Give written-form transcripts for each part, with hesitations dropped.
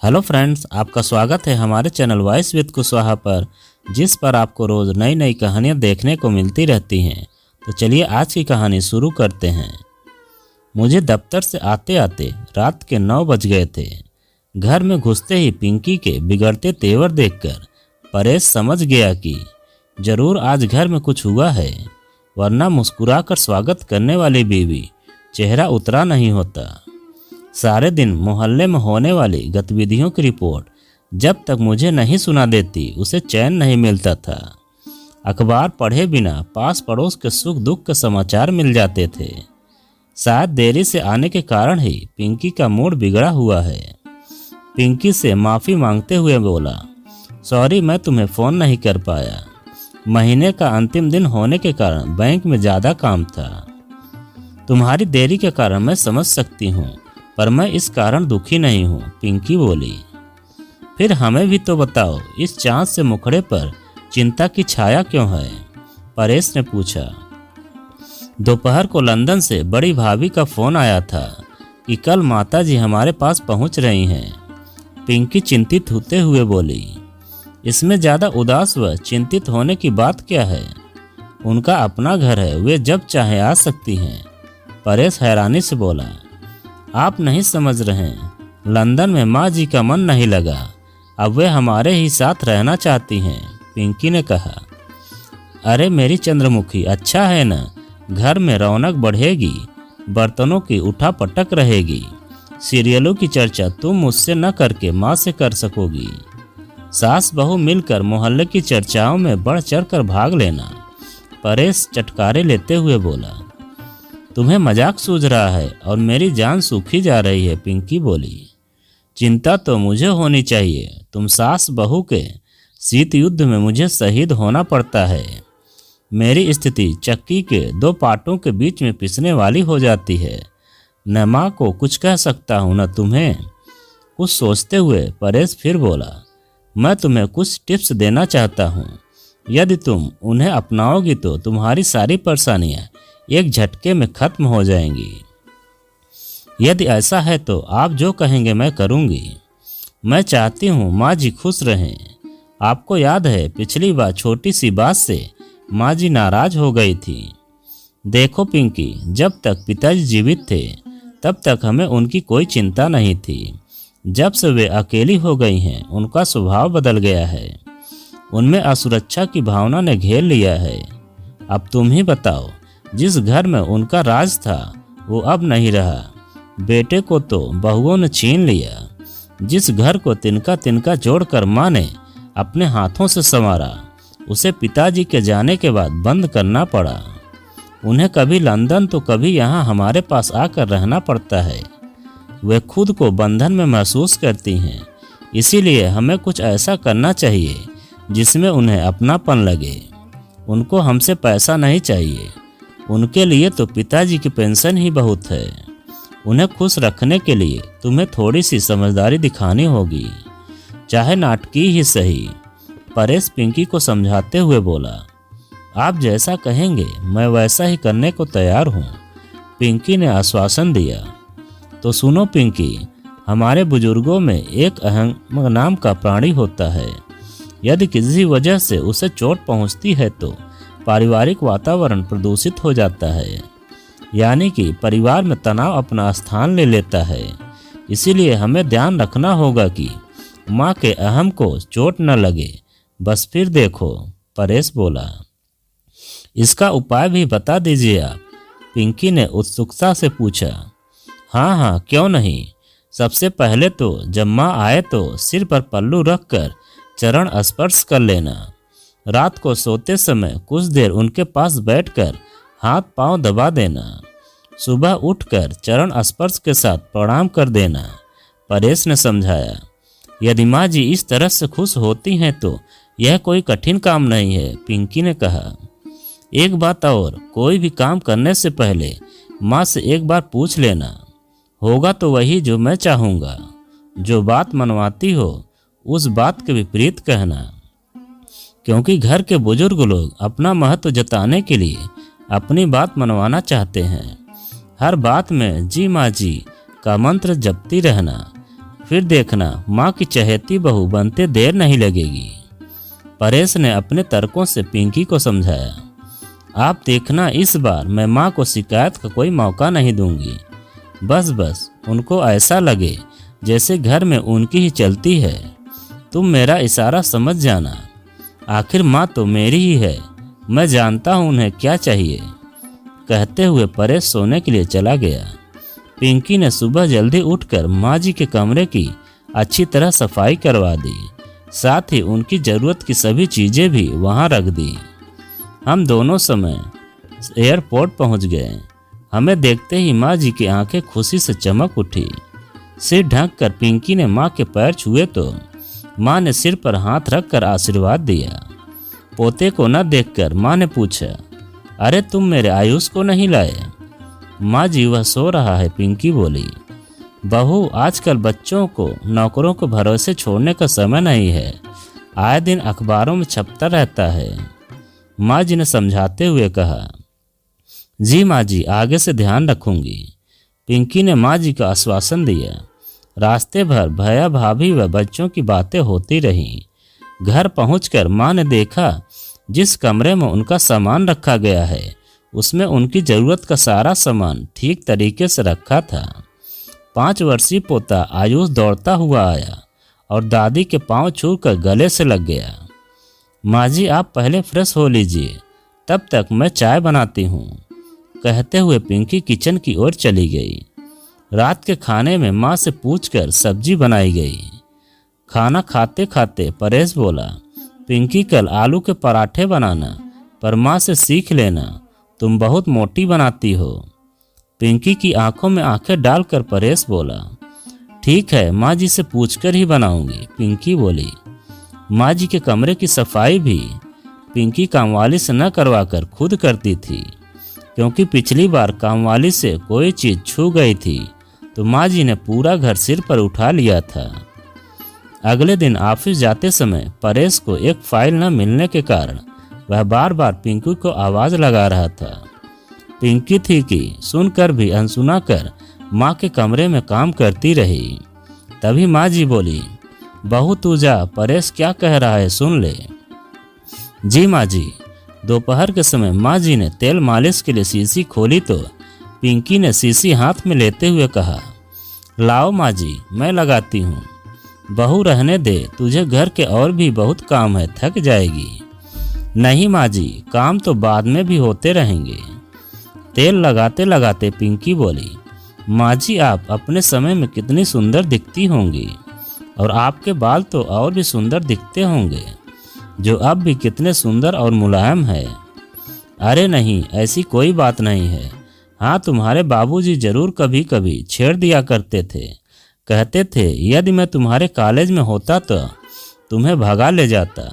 Hello friends, आपका स्वागत है हमारे चैनल वॉइस विद कुशवाहा पर, जिस पर आपको रोज़ नई नई कहानियाँ देखने को मिलती रहती हैं। तो चलिए आज की कहानी शुरू करते हैं। मुझे दफ्तर से आते आते रात के 9 बज गए थे। घर में घुसते ही पिंकी के बिगड़ते तेवर देखकर परेश समझ गया कि ज़रूर आज घर में कुछ हुआ है, वरना मुस्कुराकर स्वागत करने वाली बीवी चेहरा उतरा नहीं होता। सारे दिन मोहल्ले में होने वाली गतिविधियों की रिपोर्ट जब तक मुझे नहीं सुना देती उसे चैन नहीं मिलता था। अखबार पढ़े बिना पास पड़ोस के सुख दुख के समाचार मिल जाते थे। शायद देरी से आने के कारण ही पिंकी का मूड बिगड़ा हुआ है। पिंकी से माफ़ी मांगते हुए बोला, सॉरी, मैं तुम्हें फ़ोन नहीं कर पाया। महीने का अंतिम दिन होने के कारण बैंक में ज़्यादा काम था। तुम्हारी देरी के कारण मैं समझ सकती हूँ, पर मैं इस कारण दुखी नहीं हूँ, पिंकी बोली। फिर हमें भी तो बताओ, इस चाँद से मुखड़े पर चिंता की छाया क्यों है? परेश ने पूछा। दोपहर को लंदन से बड़ी भाभी का फ़ोन आया था कि कल माताजी हमारे पास पहुँच रही हैं। पिंकी चिंतित होते हुए बोली। इसमें ज़्यादा उदास व चिंतित होने की बात क्या है? उनका अपना घर है, वे जब चाहे आ सकती हैं। परेश हैरानी से बोला, आप नहीं समझ रहे हैं, लंदन में माँ जी का मन नहीं लगा, अब वे हमारे ही साथ रहना चाहती हैं, पिंकी ने कहा। अरे मेरी चंद्रमुखी, अच्छा है ना, घर में रौनक बढ़ेगी, बर्तनों की उठापटक रहेगी, सीरियलों की चर्चा तुम मुझसे न करके माँ से कर सकोगी। सास बहू मिलकर मोहल्ले की चर्चाओं में बढ़ चढ़ कर भाग लेना। परेश चटकारे लेते हुए बोला। तुम्हें मजाक सूझ रहा है और मेरी जान सूखी जा रही है, पिंकी बोली। चिंता तो मुझे होनी चाहिए, तुम सास बहू के शीत युद्ध में मुझे शहीद होना पड़ता है। मेरी स्थिति चक्की के 2 पाटों के बीच में पिसने वाली हो जाती है। न माँ को कुछ कह सकता हूँ न तुम्हें। कुछ सोचते हुए परेश फिर बोला, मैं तुम्हें कुछ टिप्स देना चाहता हूँ। यदि तुम उन्हें अपनाओगी तो तुम्हारी सारी परेशानियाँ एक झटके में खत्म हो जाएंगी। यदि ऐसा है तो आप जो कहेंगे मैं करूंगी। मैं चाहती हूँ माँ जी खुश रहें। आपको याद है पिछली बार छोटी सी बात से माँ जी नाराज हो गई थी। देखो पिंकी, जब तक पिताजी जीवित थे तब तक हमें उनकी कोई चिंता नहीं थी। जब से वे अकेली हो गई हैं, उनका स्वभाव बदल गया है। उनमें असुरक्षा की भावना ने घेर लिया है। अब तुम ही बताओ, जिस घर में उनका राज था वो अब नहीं रहा। बेटे को तो बहुओं ने छीन लिया। जिस घर को तिनका तिनका जोड़कर माँ ने अपने हाथों से संवारा, उसे पिताजी के जाने के बाद बंद करना पड़ा। उन्हें कभी लंदन तो कभी यहाँ हमारे पास आकर रहना पड़ता है। वे खुद को बंधन में महसूस करती हैं। इसीलिए हमें कुछ ऐसा करना चाहिए जिसमें उन्हें अपनापन लगे। उनको हमसे पैसा नहीं चाहिए, उनके लिए तो पिताजी की पेंशन ही बहुत है। उन्हें खुश रखने के लिए तुम्हें थोड़ी सी समझदारी दिखानी होगी, चाहे नाटकीय ही सही। परेश पिंकी को समझाते हुए बोला। आप जैसा कहेंगे मैं वैसा ही करने को तैयार हूँ, पिंकी ने आश्वासन दिया। तो सुनो पिंकी, हमारे बुजुर्गों में एक अहंग नाम का प्राणी होता है। यदि किसी वजह से उसे चोट पहुँचती है तो पारिवारिक वातावरण प्रदूषित हो जाता है, यानी कि परिवार में तनाव अपना स्थान ले लेता है। इसीलिए हमें ध्यान रखना होगा कि माँ के अहम को चोट न लगे। बस फिर देखो, परेश बोला। इसका उपाय भी बता दीजिए आप, पिंकी ने उत्सुकता से पूछा। हाँ हाँ, क्यों नहीं। सबसे पहले तो जब माँ आए तो सिर पर पल्लू रखकर चरण स्पर्श कर लेना। रात को सोते समय कुछ देर उनके पास बैठकर हाथ पांव दबा देना। सुबह उठकर चरण स्पर्श के साथ प्रणाम कर देना, परेश ने समझाया। यदि माँ जी इस तरह से खुश होती हैं तो यह कोई कठिन काम नहीं है, पिंकी ने कहा। एक बात और, कोई भी काम करने से पहले माँ से एक बार पूछ लेना। होगा तो वही जो मैं चाहूँगा। जो बात मनवाती हो उस बात के विपरीत कहना, क्योंकि घर के बुजुर्ग लोग अपना महत्व जताने के लिए अपनी बात मनवाना चाहते हैं। हर बात में जी माँ जी का मंत्र जपती रहना। फिर देखना माँ की चहेती बहू बनते देर नहीं लगेगी। परेश ने अपने तर्कों से पिंकी को समझाया। आप देखना, इस बार मैं माँ को शिकायत का कोई मौका नहीं दूंगी। बस उनको ऐसा लगे जैसे घर में उनकी ही चलती है। तुम मेरा इशारा समझ जाना। आखिर माँ तो मेरी ही है, मैं जानता हूँ उन्हें क्या चाहिए। कहते हुए परेश सोने के लिए चला गया। पिंकी ने सुबह जल्दी उठकर माँ जी के कमरे की अच्छी तरह सफाई करवा दी, साथ ही उनकी ज़रूरत की सभी चीज़ें भी वहाँ रख दी। हम दोनों समय एयरपोर्ट पहुँच गए। हमें देखते ही माँ जी की आंखें खुशी से चमक उठी। सिर ढक कर पिंकी ने माँ के पैर छुए तो माँ ने सिर पर हाथ रखकर आशीर्वाद दिया। पोते को न देखकर माँ ने पूछा, अरे तुम मेरे आयुष को नहीं लाए? माँ जी वह सो रहा है, पिंकी बोली। बहू, आजकल बच्चों को नौकरों को भरोसे छोड़ने का समय नहीं है, आए दिन अखबारों में छपता रहता है। माँ जी ने समझाते हुए कहा। जी माँ जी, आगे से ध्यान रखूंगी। पिंकी ने माँ जी का आश्वासन दिया। रास्ते भर भैया भाभी व बच्चों की बातें होती रहीं। घर पहुंचकर माँ ने देखा जिस कमरे में उनका सामान रखा गया है उसमें उनकी ज़रूरत का सारा सामान ठीक तरीके से रखा था। 5 वर्षीय पोता आयुष दौड़ता हुआ आया और दादी के पांव छूकर गले से लग गया। माँ जी, आप पहले फ्रेश हो लीजिए, तब तक मैं चाय बनाती हूँ। कहते हुए पिंकी किचन की ओर चली गई। रात के खाने में माँ से पूछकर सब्जी बनाई गई। खाना खाते खाते परेश बोला, पिंकी कल आलू के पराठे बनाना, पर माँ से सीख लेना, तुम बहुत मोटी बनाती हो। पिंकी की आंखों में आंखें डालकर परेश बोला, ठीक है, माँ जी से पूछकर ही बनाऊंगी। पिंकी बोली। माँ जी के कमरे की सफाई भी पिंकी कामवाली से न करवाकर खुद करती थी, क्योंकि पिछली बार कामवाली से कोई चीज़ छू गई थी तो माँ जी ने पूरा घर सिर पर उठा लिया था। अगले दिन ऑफिस जाते समय परेश को एक फाइल न मिलने के कारण वह बार बार पिंकी को आवाज़ लगा रहा था। पिंकी थी कि सुनकर भी अनसुना कर माँ के कमरे में काम करती रही। तभी माँ जी बोली, बहू तू जा, परेश क्या कह रहा है सुन ले। जी माँ जी। दोपहर के समय माँ जी ने तेल मालिश के लिए शीशी खोली तो पिंकी ने शीशी हाथ में लेते हुए कहा, लाओ माँ जी, मैं लगाती हूँ। बहू रहने दे, तुझे घर के और भी बहुत काम है, थक जाएगी। नहीं माँ जी, काम तो बाद में भी होते रहेंगे। तेल लगाते लगाते पिंकी बोली, माँ जी आप अपने समय में कितनी सुंदर दिखती होंगी, और आपके बाल तो और भी सुंदर दिखते होंगे, जो अब भी कितने सुंदर और मुलायम है। अरे नहीं, ऐसी कोई बात नहीं है। हाँ, तुम्हारे बाबूजी जरूर कभी कभी छेड़ दिया करते थे, कहते थे यदि मैं तुम्हारे कॉलेज में होता तो तुम्हें भगा ले जाता।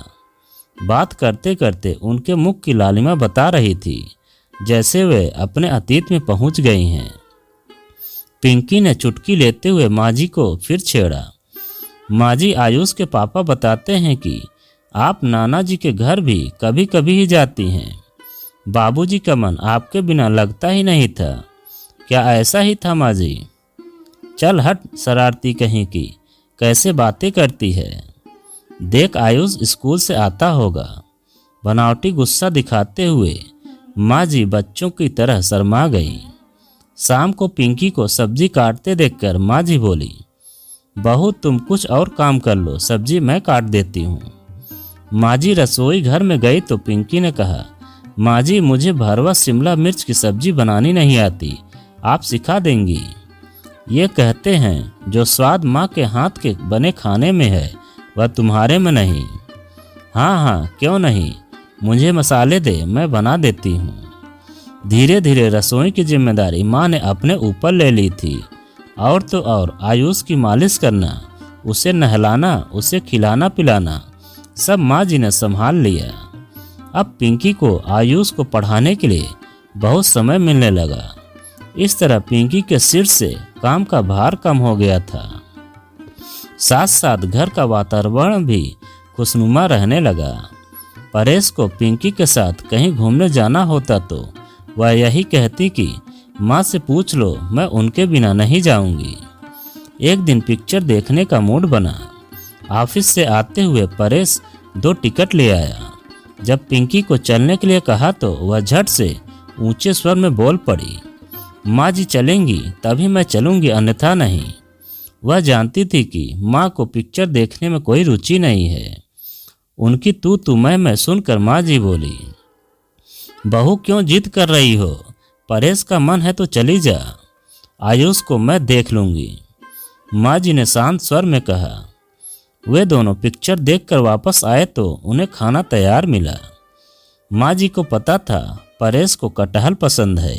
बात करते करते उनके मुख की लालिमा बता रही थी जैसे वे अपने अतीत में पहुंच गई हैं। पिंकी ने चुटकी लेते हुए माँ जी को फिर छेड़ा। माँ जी, आयुष के पापा बताते हैं कि आप नाना जी के घर भी कभी कभी ही जाती हैं। बाबूजी का मन आपके बिना लगता ही नहीं था। क्या ऐसा ही था माँ जी? चल हट, शरारती कहीं की, कैसे बातें करती है। देख, आयुष स्कूल से आता होगा। बनावटी गुस्सा दिखाते हुए माँ जी बच्चों की तरह शर्मा गई। शाम को पिंकी को सब्जी काटते देखकर माँ जी बोली, बहू तुम कुछ और काम कर लो, सब्जी मैं काट देती हूँ। माँ जी रसोई घर में गई तो पिंकी ने कहा, माँ जी मुझे भरवा शिमला मिर्च की सब्जी बनानी नहीं आती, आप सिखा देंगी। ये कहते हैं जो स्वाद माँ के हाथ के बने खाने में है वह तुम्हारे में नहीं। हाँ हाँ, क्यों नहीं, मुझे मसाले दे, मैं बना देती हूँ। धीरे धीरे रसोई की जिम्मेदारी माँ ने अपने ऊपर ले ली थी। और तो और आयुष की मालिश करना, उसे नहलाना, उसे खिलाना पिलाना सब माँ जी ने संभाल लिया। अब पिंकी को आयुष को पढ़ाने के लिए बहुत समय मिलने लगा। इस तरह पिंकी के सिर से काम का भार कम हो गया था। साथ साथ घर का वातावरण भी खुशनुमा रहने लगा। परेश को पिंकी के साथ कहीं घूमने जाना होता तो वह यही कहती कि माँ से पूछ लो, मैं उनके बिना नहीं जाऊंगी। एक दिन पिक्चर देखने का मूड बना। ऑफिस से आते हुए परेश 2 टिकट ले आया। जब पिंकी को चलने के लिए कहा तो वह झट से ऊंचे स्वर में बोल पड़ी, माँ जी चलेंगी तभी मैं चलूँगी, अन्यथा नहीं। वह जानती थी कि माँ को पिक्चर देखने में कोई रुचि नहीं है। उनकी तू मैं सुनकर माँ जी बोली, बहू क्यों जिद कर रही हो? परेश का मन है तो चली जा, आयुष को मैं देख लूँगी। माँ जी ने शांत स्वर में कहा। वे दोनों पिक्चर देखकर वापस आए तो उन्हें खाना तैयार मिला। माँ जी को पता था परेश को कटहल पसंद है,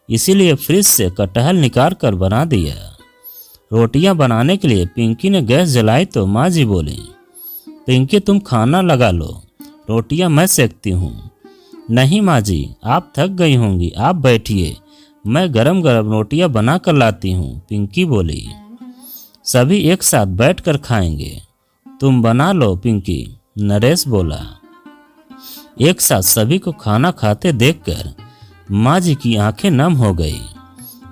इसीलिए फ्रिज से कटहल निकाल कर बना दिया। रोटियां बनाने के लिए पिंकी ने गैस जलाई तो माँ जी बोली, पिंकी तुम खाना लगा लो, रोटियां मैं सेकती हूँ। नहीं माँ जी, आप थक गई होंगी, आप बैठिए, मैं गरम गरम रोटियां बना कर लाती हूँ, पिंकी बोली। सभी एक साथ बैठकर खाएंगे, तुम बना लो पिंकी, नरेश बोला। एक साथ सभी को खाना खाते देखकर माँ जी की आंखें नम हो गई।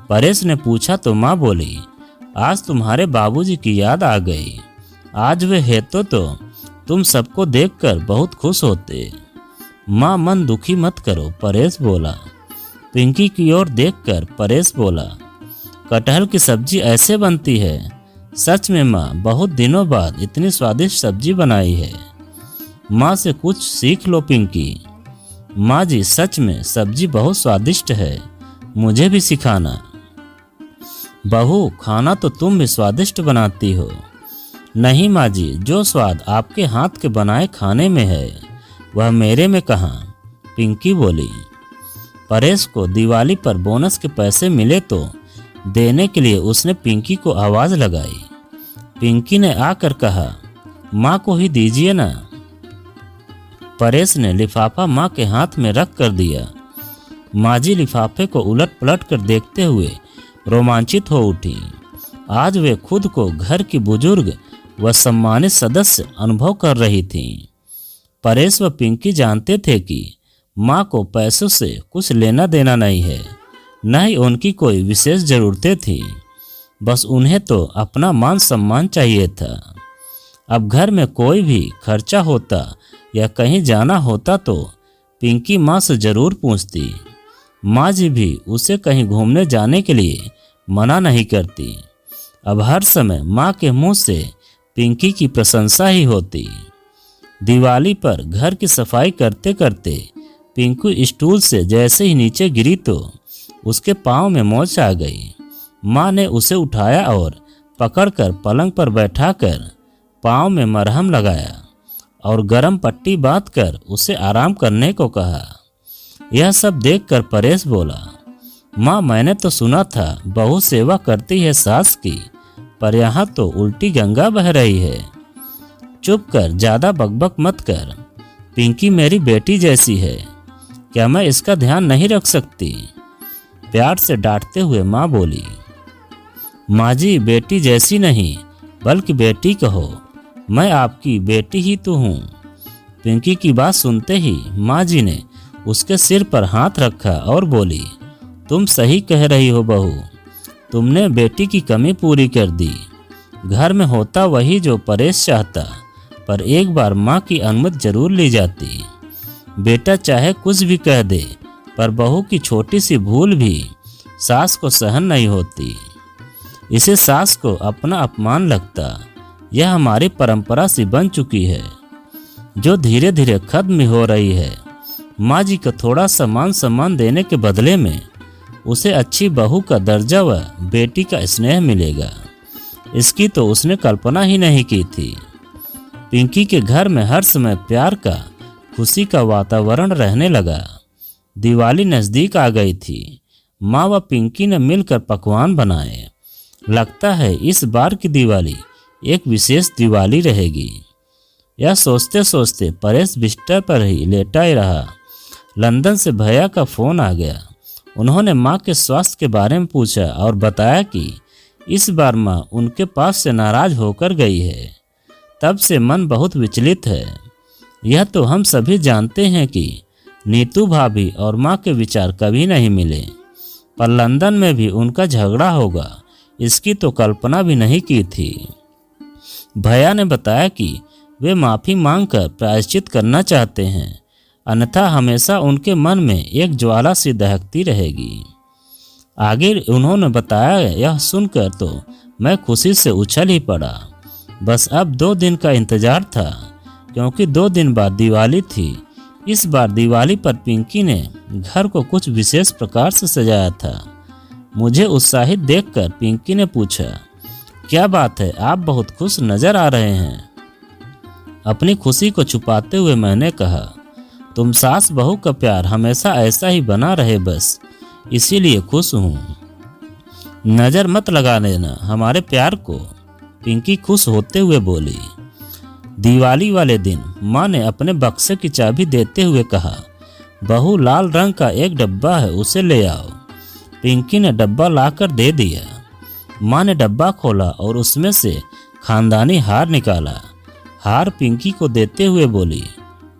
परेश ने पूछा तो माँ बोली, आज तुम्हारे बाबूजी की याद आ गई। आज वे है तो तुम सबको देखकर बहुत खुश होते। माँ मन दुखी मत करो, परेश बोला। पिंकी की ओर देखकर परेश बोला, कटहल की सब्जी ऐसे बनती है? सच में माँ, बहुत दिनों बाद इतनी स्वादिष्ट सब्जी बनाई है। माँ से कुछ सीख लो पिंकी। माँ जी सच में सब्जी बहुत स्वादिष्ट है, मुझे भी सिखाना। बहू खाना तो तुम भी स्वादिष्ट बनाती हो। नहीं माँ जी, जो स्वाद आपके हाथ के बनाए खाने में है वह मेरे में कहाँ, पिंकी बोली। परेश को दिवाली पर बोनस के पैसे मिले तो देने के लिए उसने पिंकी को आवाज़ लगाई। पिंकी ने आकर कहा, माँ को ही दीजिए ना। परेश ने लिफाफा माँ के हाथ में रख कर दिया। माँ जी लिफाफे को उलट पलट कर देखते हुए रोमांचित हो उठी। आज वे खुद को घर की बुजुर्ग व सम्मानित सदस्य अनुभव कर रही थीं। परेश व पिंकी जानते थे कि माँ को पैसों से कुछ लेना देना नहीं है, न ही उनकी कोई विशेष ज़रूरतें थी। बस उन्हें तो अपना मान सम्मान चाहिए था। अब घर में कोई भी खर्चा होता या कहीं जाना होता तो पिंकी माँ से ज़रूर पूछती। माँ जी भी उसे कहीं घूमने जाने के लिए मना नहीं करती। अब हर समय माँ के मुंह से पिंकी की प्रशंसा ही होती। दिवाली पर घर की सफाई करते करते पिंकू स्टूल से जैसे ही नीचे गिरी तो उसके पाँव में मोच आ गई। माँ ने उसे उठाया और पकड़कर पलंग पर बैठाकर पाँव में मरहम लगाया और गरम पट्टी बांधकर उसे आराम करने को कहा। यह सब देखकर परेश बोला, माँ मैंने तो सुना था बहू सेवा करती है सास की, पर यहाँ तो उल्टी गंगा बह रही है। चुप कर, ज़्यादा बकबक मत कर। पिंकी मेरी बेटी जैसी है, क्या मैं इसका ध्यान नहीं रख सकती? प्यार से डांटते हुए माँ बोली। माँ जी बेटी जैसी नहीं बल्कि बेटी कहो, मैं आपकी बेटी ही तो हूँ। पिंकी की बात सुनते ही माँ जी ने उसके सिर पर हाथ रखा और बोली, तुम सही कह रही हो बहू, तुमने बेटी की कमी पूरी कर दी। घर में होता वही जो परेश चाहता, पर एक बार माँ की अनुमति जरूर ली जाती। बेटा चाहे कुछ भी कह दे, पर बहू की छोटी सी भूल भी सास को सहन नहीं होती। इसे सास को अपना अपमान लगता। यह हमारी परंपरा सी बन चुकी है, जो धीरे धीरे खत्म हो रही है। माँ जी को थोड़ा सा मान सम्मान देने के बदले में उसे अच्छी बहू का दर्जा व बेटी का स्नेह मिलेगा, इसकी तो उसने कल्पना ही नहीं की थी। पिंकी के घर में हर समय प्यार का, खुशी का वातावरण रहने लगा। दिवाली नज़दीक आ गई थी। माँ व पिंकी ने मिलकर पकवान बनाए। लगता है इस बार की दिवाली एक विशेष दिवाली रहेगी। यह सोचते सोचते परेश बिस्तर पर ही लेटा ही रहा। लंदन से भैया का फ़ोन आ गया। उन्होंने माँ के स्वास्थ्य के बारे में पूछा और बताया कि इस बार माँ उनके पास से नाराज़ होकर गई है। तब से मन बहुत विचलित है। यह तो हम सभी जानते हैं कि नीतू भाभी और माँ के विचार कभी नहीं मिले, पर लंदन में भी उनका झगड़ा होगा इसकी तो कल्पना भी नहीं की थी। भैया ने बताया कि वे माफ़ी मांगकर प्रायश्चित करना चाहते हैं, अन्यथा हमेशा उनके मन में एक ज्वाला सी दहकती रहेगी। आगे उन्होंने बताया, यह सुनकर तो मैं खुशी से उछल ही पड़ा। बस अब 2 दिन का इंतज़ार था, क्योंकि 2 दिन बाद दिवाली थी। इस बार दिवाली पर पिंकी ने घर को कुछ विशेष प्रकार से सजाया था। मुझे उत्साहित देखकर पिंकी ने पूछा, क्या बात है, आप बहुत खुश नज़र आ रहे हैं। अपनी खुशी को छुपाते हुए मैंने कहा, तुम सास बहू का प्यार हमेशा ऐसा ही बना रहे, बस इसीलिए खुश हूँ। नज़र मत लगा देना हमारे प्यार को, पिंकी खुश होते हुए बोली। दिवाली वाले दिन माँ ने अपने बक्से की चाबी देते हुए कहा, बहू लाल रंग का एक डब्बा है, उसे ले आओ। पिंकी ने डब्बा लाकर दे दिया। माँ ने डब्बा खोला और उसमें से खानदानी हार निकाला। हार पिंकी को देते हुए बोली,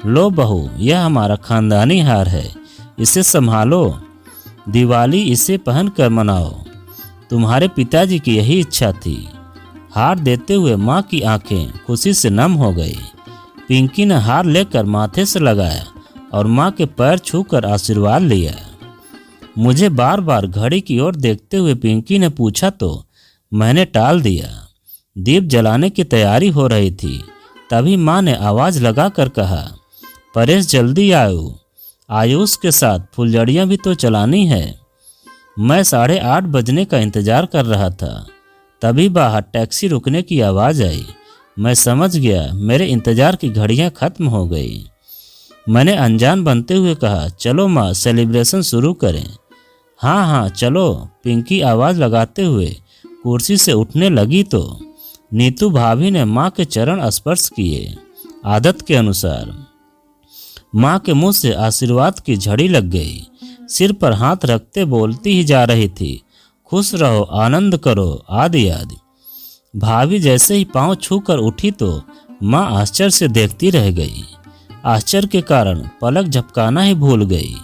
लो बहू, यह हमारा खानदानी हार है, इसे संभालो, दिवाली इसे पहनकर मनाओ। तुम्हारे पिताजी की यही इच्छा थी। हार देते हुए माँ की आंखें खुशी से नम हो गई। पिंकी ने हार लेकर माथे से लगाया और माँ के पैर छूकर आशीर्वाद लिया। मुझे बार बार घड़ी की ओर देखते हुए पिंकी ने पूछा तो मैंने टाल दिया। दीप जलाने की तैयारी हो रही थी, तभी माँ ने आवाज़ लगाकर कहा, परेश जल्दी आओ, आयुष के साथ फुलझड़ियाँ भी तो चलानी है। मैं 8:30 बजने का इंतज़ार कर रहा था, तभी बाहर टैक्सी रुकने की आवाज़ आई। मैं समझ गया मेरे इंतज़ार की घड़ियाँ खत्म हो गई। मैंने अनजान बनते हुए कहा, चलो माँ, सेलिब्रेशन शुरू करें। हाँ हाँ चलो, पिंकी आवाज़ लगाते हुए कुर्सी से उठने लगी तो नीतू भाभी ने माँ के चरण स्पर्श किए। आदत के अनुसार माँ के मुंह से आशीर्वाद की झड़ी लग गई। सिर पर हाथ रखते बोलती ही जा रही थी, खुश रहो, आनंद करो, आदि आदि। भाभी जैसे ही पांव छूकर उठी तो माँ आश्चर्य से देखती रह गई। आश्चर्य के कारण पलक झपकाना ही भूल गई।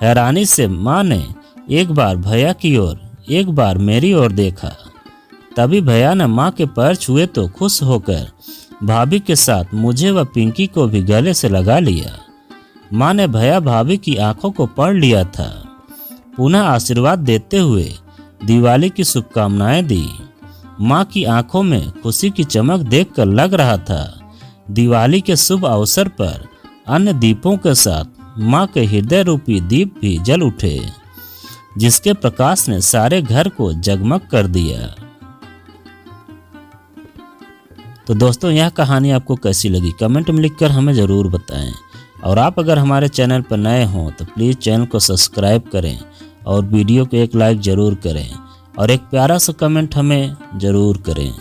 हैरानी से माँ ने एक बार भैया की ओर, एक बार मेरी ओर देखा। तभी भैया ने माँ के पैर छुए तो खुश होकर भाभी के साथ मुझे व पिंकी को भी गले से लगा लिया। माँ ने भैया भाभी की आंखों को पढ़ लिया था। पुनः आशीर्वाद देते हुए दिवाली की शुभकामनाएं दी। माँ की आंखों में खुशी की चमक देखकर लग रहा था दिवाली के शुभ अवसर पर अन्य दीपों के साथ माँ के हृदय रूपी दीप भी जल उठे, जिसके प्रकाश ने सारे घर को जगमग कर दिया। तो दोस्तों, यह कहानी आपको कैसी लगी कमेंट में लिखकर हमें ज़रूर बताएं। और आप अगर हमारे चैनल पर नए हों तो प्लीज़ चैनल को सब्सक्राइब करें और वीडियो को एक लाइक ज़रूर करें और एक प्यारा सा कमेंट हमें ज़रूर करें।